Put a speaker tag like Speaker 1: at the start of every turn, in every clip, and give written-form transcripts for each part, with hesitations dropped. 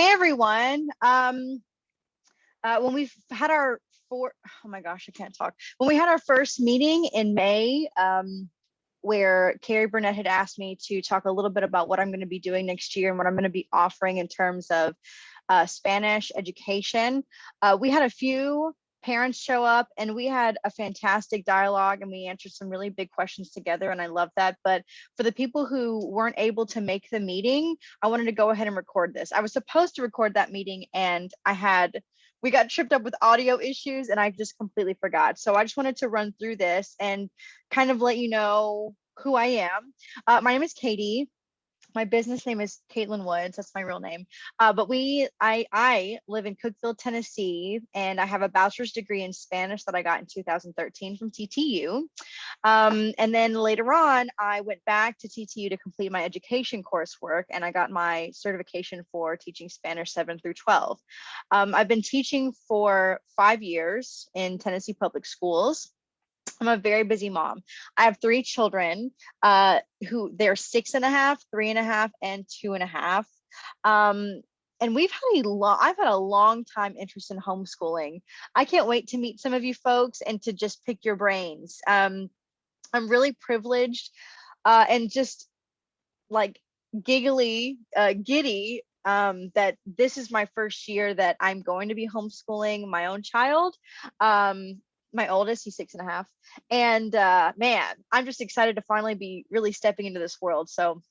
Speaker 1: Hey everyone. When we've had our oh my gosh, I can't talk. When we had our first meeting in May, where Carrie Burnett had asked me to talk a little bit about what I'm going to be doing next year and what I'm going to be offering in terms of Spanish education, we had a few parents show up and we had a fantastic dialogue and we answered some really big questions together, and I love that. But for the people who weren't able to make the meeting, I wanted to go ahead and record this. I was supposed to record that meeting and we got tripped up with audio issues and I just completely forgot. So I just wanted to run through this and kind of let you know who I am. My name is Katie. My business name is Kaitlyn Woods. That's my real name. I live in Cookeville, Tennessee, and I have a bachelor's degree in Spanish that I got in 2013 from TTU. And then later on, I went back to TTU to complete my education coursework, and I got my certification for teaching Spanish 7 through 12. I've been teaching for 5 years in Tennessee public schools. I'm a very busy mom. I have 3 children who they're 6.5, 3.5, and 2.5. And I've had a long time interest in homeschooling. I can't wait to meet some of you folks and to just pick your brains. I'm really privileged and just like giddy that this is my first year that I'm going to be homeschooling my own child. My oldest, he's 6.5. And man, I'm just excited to finally be really stepping into this world. So,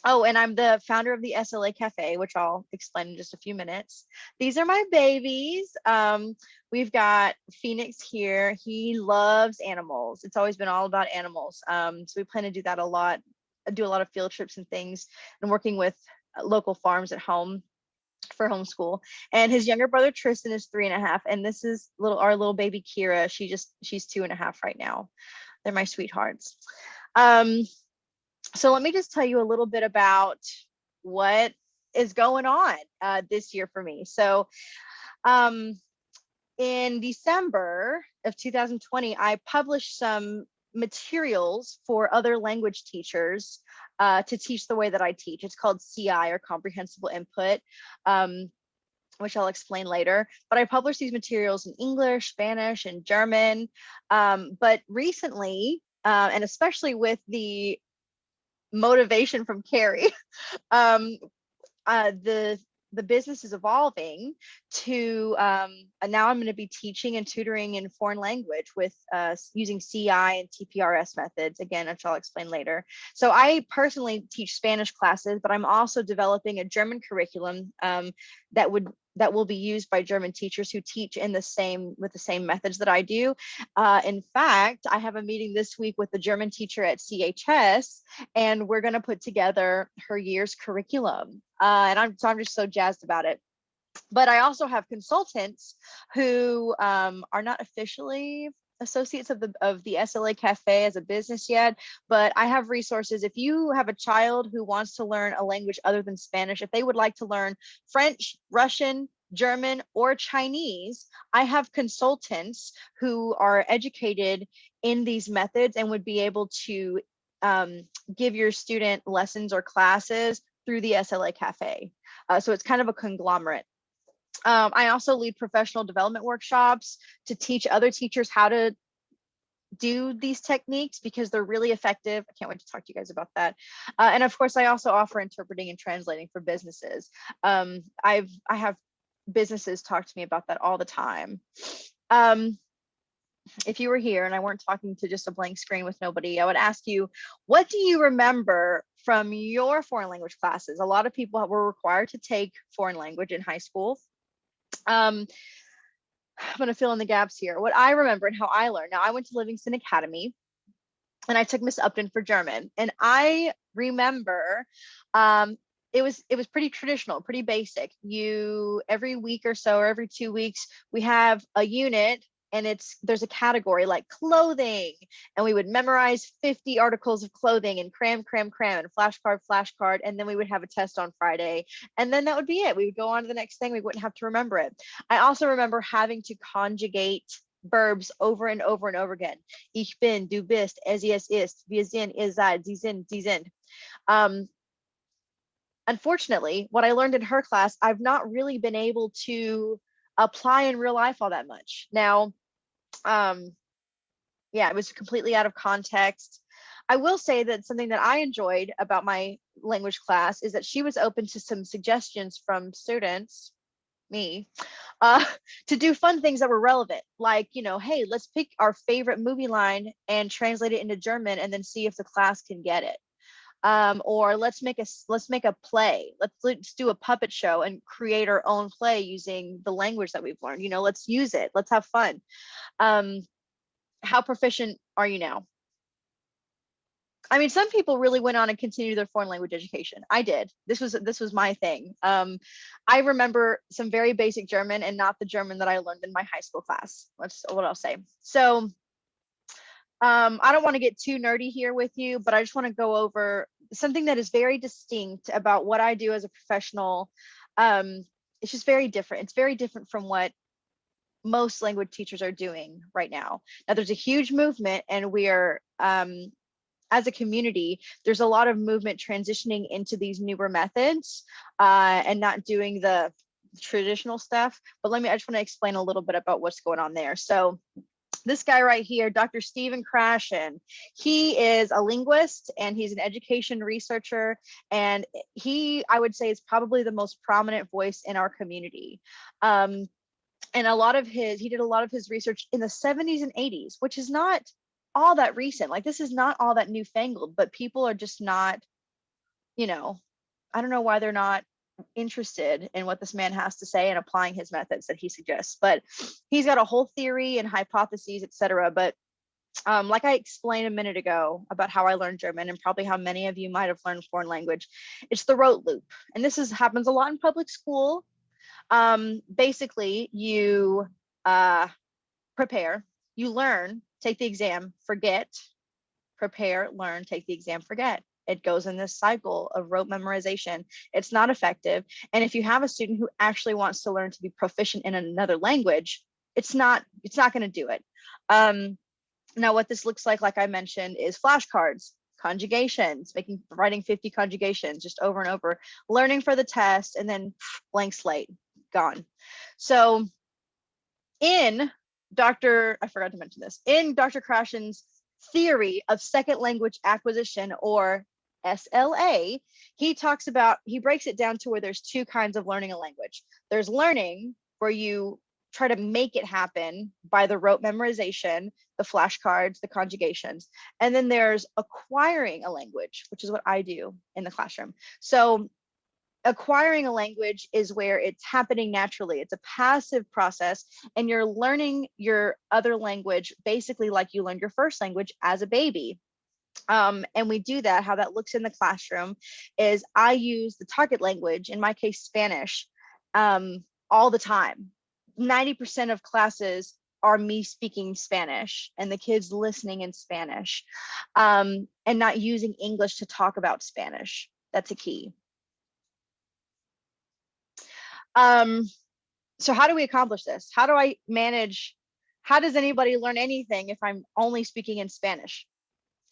Speaker 1: oh, and I'm the founder of the SLA Cafe, which I'll explain in just a few minutes. These are my babies. We've got Phoenix here. He loves animals. It's always been all about animals. So we plan to do that a lot, do a lot of field trips and things, and working with local farms at home for homeschool. And his younger brother Tristan is 3.5, and this is our little baby Kira. She's 2.5 right now. They're my sweethearts. So let me just tell you a little bit about what is going on this year for me. So in December of 2020, I published some materials for other language teachers to teach the way that I teach. It's called CI, or Comprehensible Input, which I'll explain later. But I published these materials in English, Spanish, and German. But recently, and especially with the motivation from Carrie, the business is evolving to now I'm going to be teaching and tutoring in foreign language with using CI and TPRS methods, again, which I'll explain later. So I personally teach Spanish classes, but I'm also developing a German curriculum that will be used by German teachers who teach with the same methods that I do. In fact, I have a meeting this week with the German teacher at CHS, and we're going to put together her year's curriculum. And I'm just so jazzed about it. But I also have consultants who are not officially associates of the SLA Cafe as a business yet, but I have resources. If you have a child who wants to learn a language other than Spanish, if they would like to learn French, Russian, German, or Chinese, I have consultants who are educated in these methods and would be able to give your student lessons or classes through the SLA Cafe. So it's kind of a conglomerate. I also lead professional development workshops to teach other teachers how to do these techniques because they're really effective. I can't wait to talk to you guys about that. And of course, I also offer interpreting and translating for businesses. I have businesses talk to me about that all the time. If you were here and I weren't talking to just a blank screen with nobody, I would ask you, what do you remember from your foreign language classes? A lot of people were required to take foreign language in high school. I'm going to fill in the gaps here. What I remember and how I learned. Now, I went to Livingston Academy and I took Miss Upton for German. And I remember it was pretty traditional, pretty basic. Every week or so, or every 2 weeks, we have a unit, and there's a category like clothing, and we would memorize 50 articles of clothing and cram and flashcard, and then we would have a test on Friday, and then that would be it. We would go on to the next thing. We wouldn't have to remember it. I also remember having to conjugate verbs over and over and over again. Ich bin, du bist, es ist, wir sind, ihr seid, sie sind, die sind. unfortunately, what I learned in her class, I've not really been able to apply in real life all that much. Now, yeah, it was completely out of context. I will say that something that I enjoyed about my language class is that she was open to some suggestions from students, me, uh, to do fun things that were relevant. Like, hey, let's pick our favorite movie line and translate it into German and then see if the class can get it. Or let's make a play. Let's do a puppet show and create our own play using the language that we've learned. Let's use it. Let's have fun. How proficient are you now? I mean, some people really went on and continued their foreign language education. I did. This was my thing. I remember some very basic German and not the German that I learned in my high school class. That's what I'll say. So I don't want to get too nerdy here with you, but I just want to go over something that is very distinct about what I do as a professional. It's just very different. It's very different from what most language teachers are doing right now. Now, there's a huge movement, and we are, as a community, there's a lot of movement transitioning into these newer methods and not doing the traditional stuff. But I just want to explain a little bit about what's going on there. So this guy right here, Dr. Stephen Krashen, he is a linguist and he's an education researcher. And he, I would say, is probably the most prominent voice in our community. And he did a lot of his research in the 70s and 80s, which is not all that recent. Like, this is not all that newfangled, but people are just not, I don't know why they're not interested in what this man has to say and applying his methods that he suggests. But he's got a whole theory and hypotheses, etc. But like I explained a minute ago about how I learned German, and probably how many of you might have learned foreign language, it's the rote loop. And this happens a lot in public school. Basically, you prepare, you learn, take the exam, forget, prepare, learn, take the exam, forget. It goes in this cycle of rote memorization. It's not effective. And if you have a student who actually wants to learn to be proficient in another language, it's not going to do it. Now, what this looks like I mentioned, is flashcards, conjugations, writing 50 conjugations just over and over, learning for the test, and then blank slate, gone. So I forgot to mention this, in Dr. Krashen's theory of second language acquisition, or SLA, he breaks it down to where there's two kinds of learning a language. There's learning, where you try to make it happen by the rote memorization, the flashcards, the conjugations. And then there's acquiring a language, which is what I do in the classroom. So acquiring a language is where it's happening naturally. It's a passive process, and you're learning your other language basically like you learned your first language as a baby. And we do that. How that looks in the classroom is I use the target language, in my case, Spanish, all the time. 90% of classes are me speaking Spanish and the kids listening in Spanish, and not using English to talk about Spanish. That's a key. So how do we accomplish this? How does anybody learn anything if I'm only speaking in Spanish?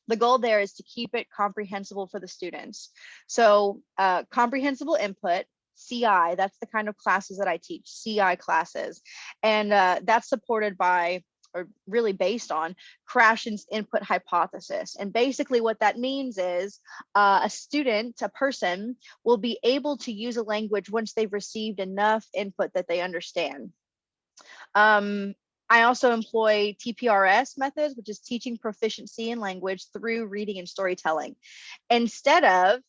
Speaker 1: The goal there is to keep it comprehensible for the students. So comprehensible input, CI, that's the kind of classes that I teach, CI classes. And that's supported by, or really based on, Krashen's input hypothesis. And basically what that means is a person will be able to use a language once they've received enough input that they understand. I also employ TPRS methods, which is teaching proficiency in language through reading and storytelling. Instead of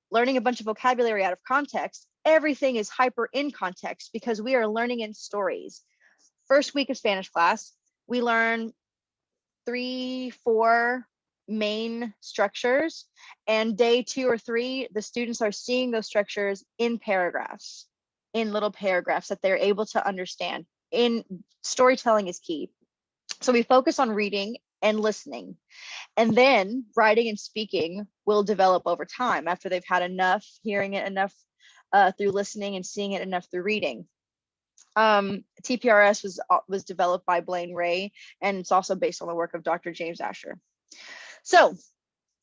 Speaker 1: learning a bunch of vocabulary out of context, everything is hyper in context because we are learning in stories. First week of Spanish class, we learn 3-4 main structures, and day 2 or 3, the students are seeing those structures in paragraphs, in little paragraphs that they're able to understand. In storytelling is key. So we focus on reading and listening, and then writing and speaking will develop over time after they've had enough, hearing it enough through listening and seeing it enough through reading. TPRS was developed by Blaine Ray, and it's also based on the work of Dr. James Asher. So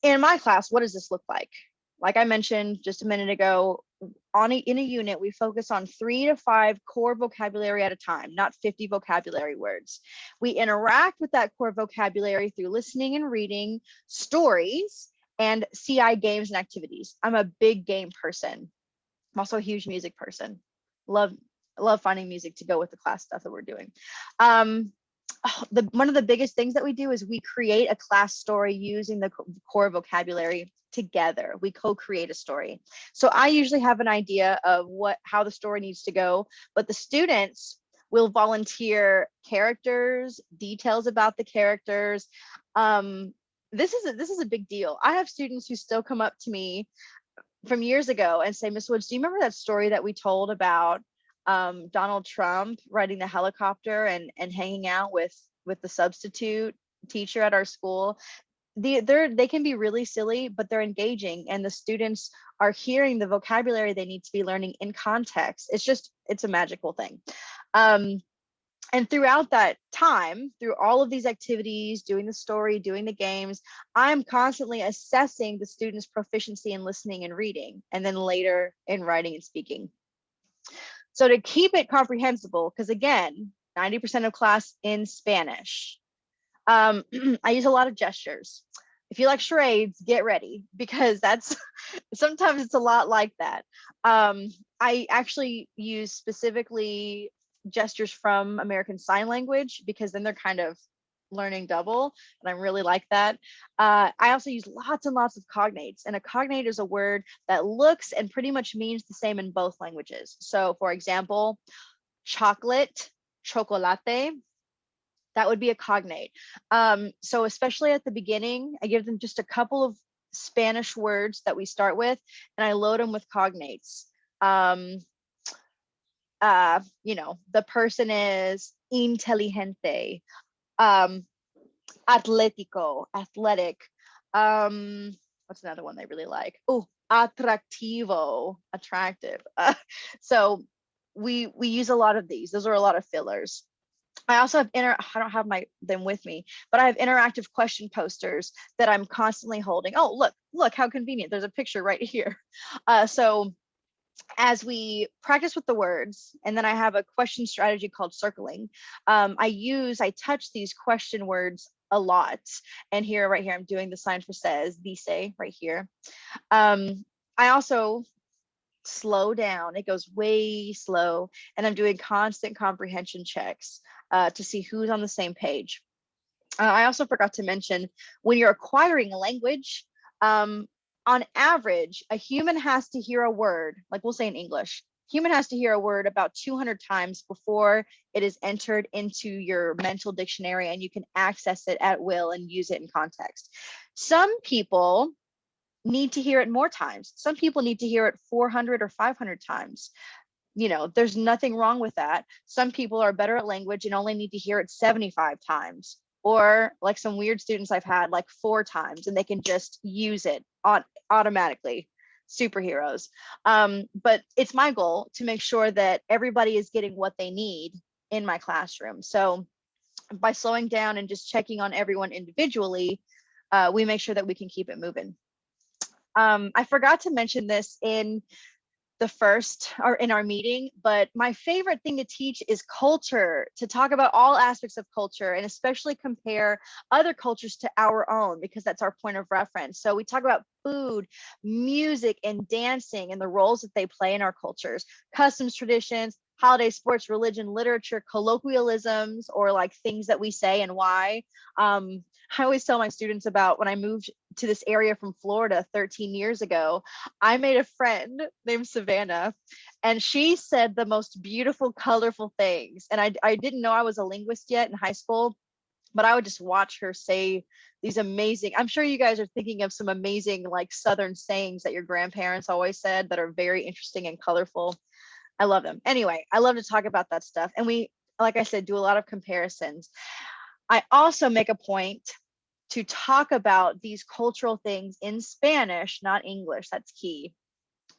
Speaker 1: in my class, what does this look like? Like I mentioned just a minute ago, in a unit, we focus on 3 to 5 core vocabulary at a time, not 50 vocabulary words. We interact with that core vocabulary through listening and reading, stories, and CI games and activities. I'm a big game person. I'm also a huge music person. Love finding music to go with the class stuff that we're doing. One of the biggest things that we do is we create a class story using the core vocabulary together. We co-create a story. So I usually have an idea of how the story needs to go, but the students will volunteer characters, details about the characters. This is a big deal. I have students who still come up to me from years ago and say, Miss Woods, do you remember that story that we told about Donald Trump riding the helicopter and hanging out with the substitute teacher at our school? They can be really silly, but they're engaging, and the students are hearing the vocabulary they need to be learning in context. It's a magical thing. And throughout that time, through all of these activities, doing the story, doing the games, I'm constantly assessing the students' proficiency in listening and reading, and then later in writing and speaking. So to keep it comprehensible, because again, 90% of class in Spanish, I use a lot of gestures. If you like charades, get ready, because sometimes it's a lot like that. I actually use specifically gestures from American Sign Language, because then they're kind of learning double, and I really like that. I also use lots and lots of cognates, and a cognate is a word that looks and pretty much means the same in both languages. So for example, chocolate, chocolate, that would be a cognate. So especially at the beginning, I give them just a couple of Spanish words that we start with, and I load them with cognates. The person is inteligente, atletico, athletic. What's another one they really like? Oh, atractivo, attractive. So we use a lot of these. Those are a lot of fillers. I also have I don't have them with me, but I have interactive question posters that I'm constantly holding. Oh, look how convenient. There's a picture right here. So as we practice with the words, and then I have a question strategy called circling. I touch these question words a lot. And right here, I'm doing the sign for says, dice right here. I also slow down. It goes way slow, and I'm doing constant comprehension checks to see who's on the same page. I also forgot to mention, when you're acquiring a language, on average, a human has to hear a word, like we'll say in English, human has to hear a word about 200 times before it is entered into your mental dictionary and you can access it at will and use it in context. Some people need to hear it more times. Some people need to hear it 400 or 500 times. There's nothing wrong with that. Some people are better at language and only need to hear it 75 times. Or like some weird students I've had, like 4 times, and they can just use it automatically. Superheroes. But it's my goal to make sure that everybody is getting what they need in my classroom. So by slowing down and just checking on everyone individually, we make sure that we can keep it moving. I forgot to mention this in our meeting, but my favorite thing to teach is culture, to talk about all aspects of culture and especially compare other cultures to our own, because that's our point of reference. So we talk about food, music, and dancing and the roles that they play in our cultures, customs, traditions, holiday, sports, religion, literature, colloquialisms, or like things that we say and why. I always tell my students about when I moved to this area from Florida 13 years ago, I made a friend named Savannah, and she said the most beautiful, colorful things. And I didn't know I was a linguist yet in high school, but I would just watch her say these amazing, I'm sure you guys are thinking of some amazing like Southern sayings that your grandparents always said that are very interesting and colorful. I love them. Anyway, I love to talk about that stuff. And we, like I said, do a lot of comparisons. I also make a point to talk about these cultural things in Spanish, not English. That's key.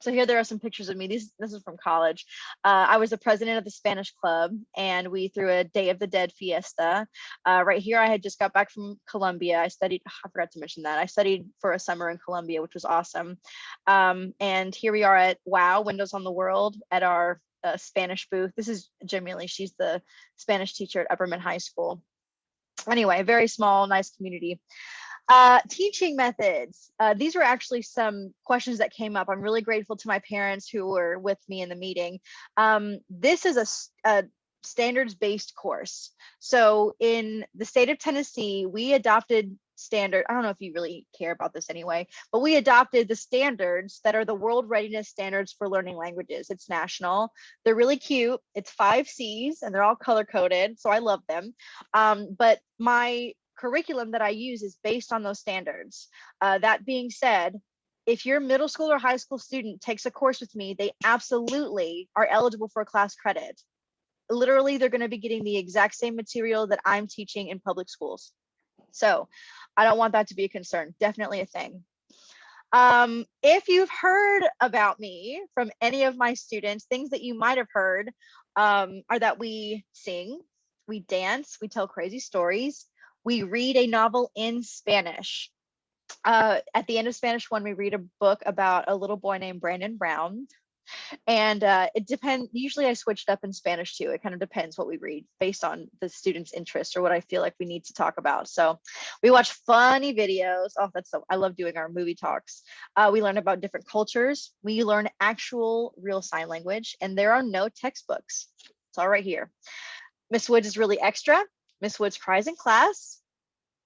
Speaker 1: So here there are some pictures of me. This is from college. I was the president of the Spanish club, and we threw a Day of the Dead fiesta. Right here, I had just got back from Colombia. I studied, I forgot to mention that. I studied for a summer in Colombia, which was awesome. And here we are at WOW, Windows on the World, at our Spanish booth. This is Jamili. She's the Spanish teacher at Upperman High School. Anyway, very small, nice community. Teaching methods. These were actually some questions that came up. I'm really grateful to my parents who were with me in the meeting. This is a standards-based course. So in the state of Tennessee, we adopted standard. I don't know if you really care about this anyway, but we adopted the standards that are the World Readiness Standards for Learning Languages. It's national. They're really cute. It's 5 C's and they're all color coded. So I love them. But my curriculum that I use is based on those standards. That being said, if your middle school or high school student takes a course with me, they absolutely are eligible for a class credit. Literally, they're going to be getting the exact same material that I'm teaching in public schools. So I don't want that to be a concern. Definitely a thing. If you've heard about me from any of my students, things that you might have heard are that we sing, we dance, we tell crazy stories, we read a novel in Spanish. At the end of Spanish 1, we read a book about a little boy named Brandon Brown. And it depends. Usually I switched up in Spanish too. It kind of depends what we read based on the student's interest or what I feel like we need to talk about. So we watch funny videos. Oh, I love doing our movie talks. We learn about different cultures. We learn actual real sign language, and there are no textbooks. It's all right here. Miss Woods is really extra. Miss Woods cries in class.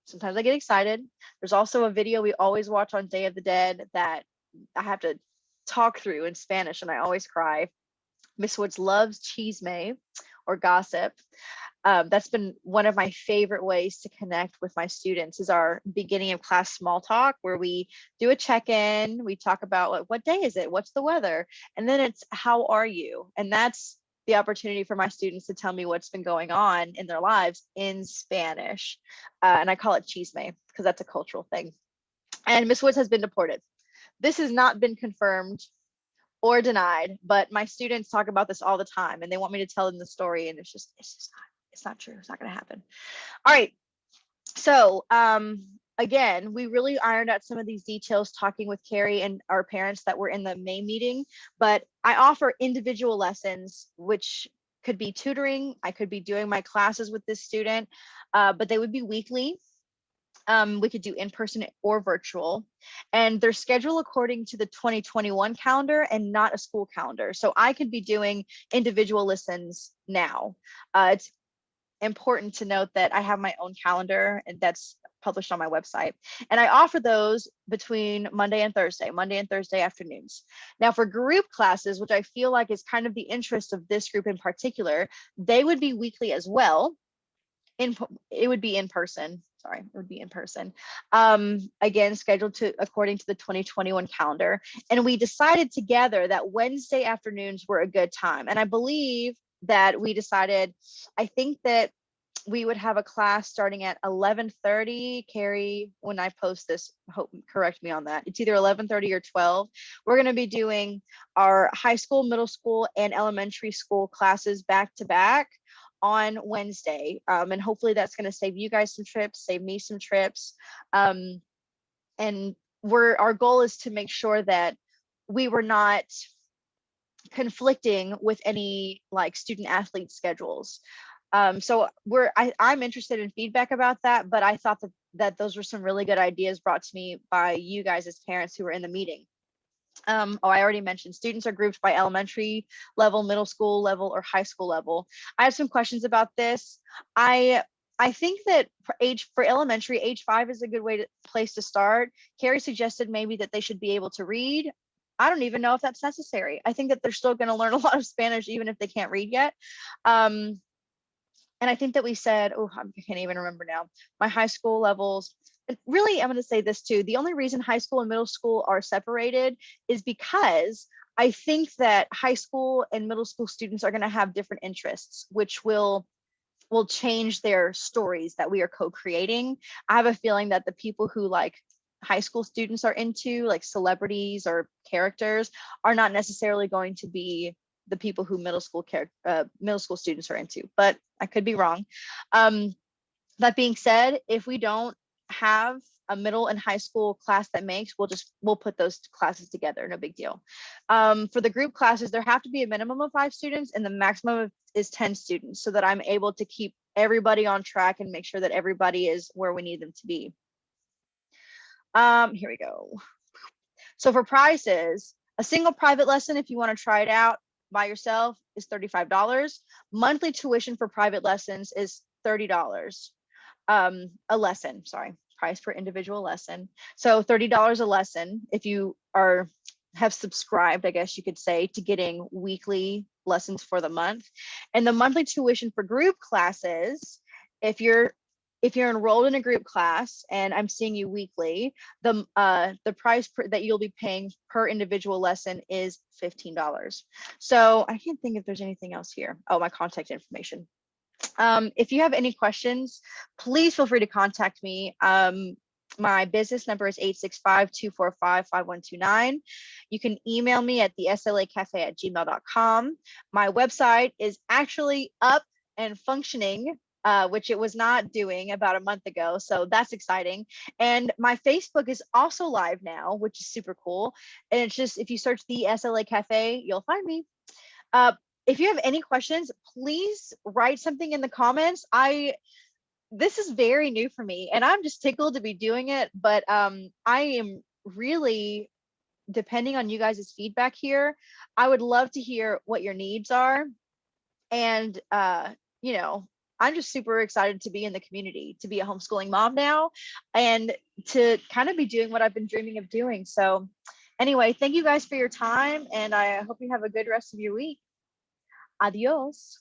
Speaker 1: Sometimes I get excited. There's also a video we always watch on Day of the Dead that I have to talk through in Spanish, and I always cry. Miss Woods loves chisme or gossip. That's been one of my favorite ways to connect with my students is our beginning of class small talk, where we do a check-in. We talk about what day is it? What's the weather? And then it's how are you? And that's the opportunity for my students to tell me what's been going on in their lives in Spanish. And I call it chisme because that's a cultural thing. And Miss Woods has been deported. This has not been confirmed or denied, but my students talk about this all the time and they want me to tell them the story, and it's not true. It's not going to happen. All right. So again, we really ironed out some of these details talking with Carrie and our parents that were in the May meeting, but I offer individual lessons, which could be tutoring. I could be doing my classes with this student, but they would be weekly. We could do in-person or virtual, and they're scheduled according to the 2021 calendar and not a school calendar. So I could be doing individual lessons now. It's important to note that I have my own calendar, and that's published on my website. And I offer those between Monday and Thursday afternoons. Now for group classes, which I feel like is kind of the interest of this group in particular, they would be weekly as well. It would be in person. Sorry, it would be in person. Again, scheduled according to the 2021 calendar. And we decided together that Wednesday afternoons were a good time. And I believe that we decided, I think that we would have a class starting at 11:30. Carrie, when I post this, correct me on that. It's either 11:30 or 12. We're going to be doing our high school, middle school, and elementary school classes back to back on Wednesday. And hopefully that's going to save you guys some trips, save me some trips. And our goal is to make sure that we were not conflicting with any like student athlete schedules. So I'm interested in feedback about that, but I thought that those were some really good ideas brought to me by you guys as parents who were in the meeting. I already mentioned students are grouped by elementary level, middle school level, or high school level. I have some questions about this. I think that for elementary, age 5 is a good place to start. Carrie suggested maybe that they should be able to read. I don't even know if that's necessary. I think that they're still going to learn a lot of Spanish even if they can't read yet. And I think that we said, I can't even remember now, my high school levels. Really, I'm going to say this too. The only reason high school and middle school are separated is because I think that high school and middle school students are going to have different interests, which will change their stories that we are co-creating. I have a feeling that the people who like high school students are into, like celebrities or characters, are not necessarily going to be the people who middle school students are into, but I could be wrong. That being said, if we don't have a middle and high school class that makes, we'll put those classes together, no big deal. For the group classes, there have to be a minimum of 5 students and the maximum is 10 students, so that I'm able to keep everybody on track and make sure that everybody is where we need them to be. Here we go. So for prices, a single private lesson, if you want to try it out by yourself, is $35. Monthly tuition for private lessons is $30. A lesson, sorry, price per individual lesson. So $30 a lesson if you have subscribed, I guess you could say, to getting weekly lessons for the month. And the monthly tuition for group classes, if you're enrolled in a group class and I'm seeing you weekly, the price that you'll be paying per individual lesson is $15. So I can't think if there's anything else here. Oh, my contact information. If you have any questions, please feel free to contact me. My business number is 865-245-5129. You can email me at the slacafe@gmail.com. My website is actually up and functioning, which it was not doing about a month ago. So that's exciting. And my Facebook is also live now, which is super cool. And it's just, if you search the SLA Cafe, you'll find me. If you have any questions, please write something in the comments. This is very new for me and I'm just tickled to be doing it, but I am really depending on you guys' feedback here. I would love to hear what your needs are. And you know, I'm just super excited to be in the community, to be a homeschooling mom now, and to kind of be doing what I've been dreaming of doing. So anyway, thank you guys for your time, and I hope you have a good rest of your week. Adios.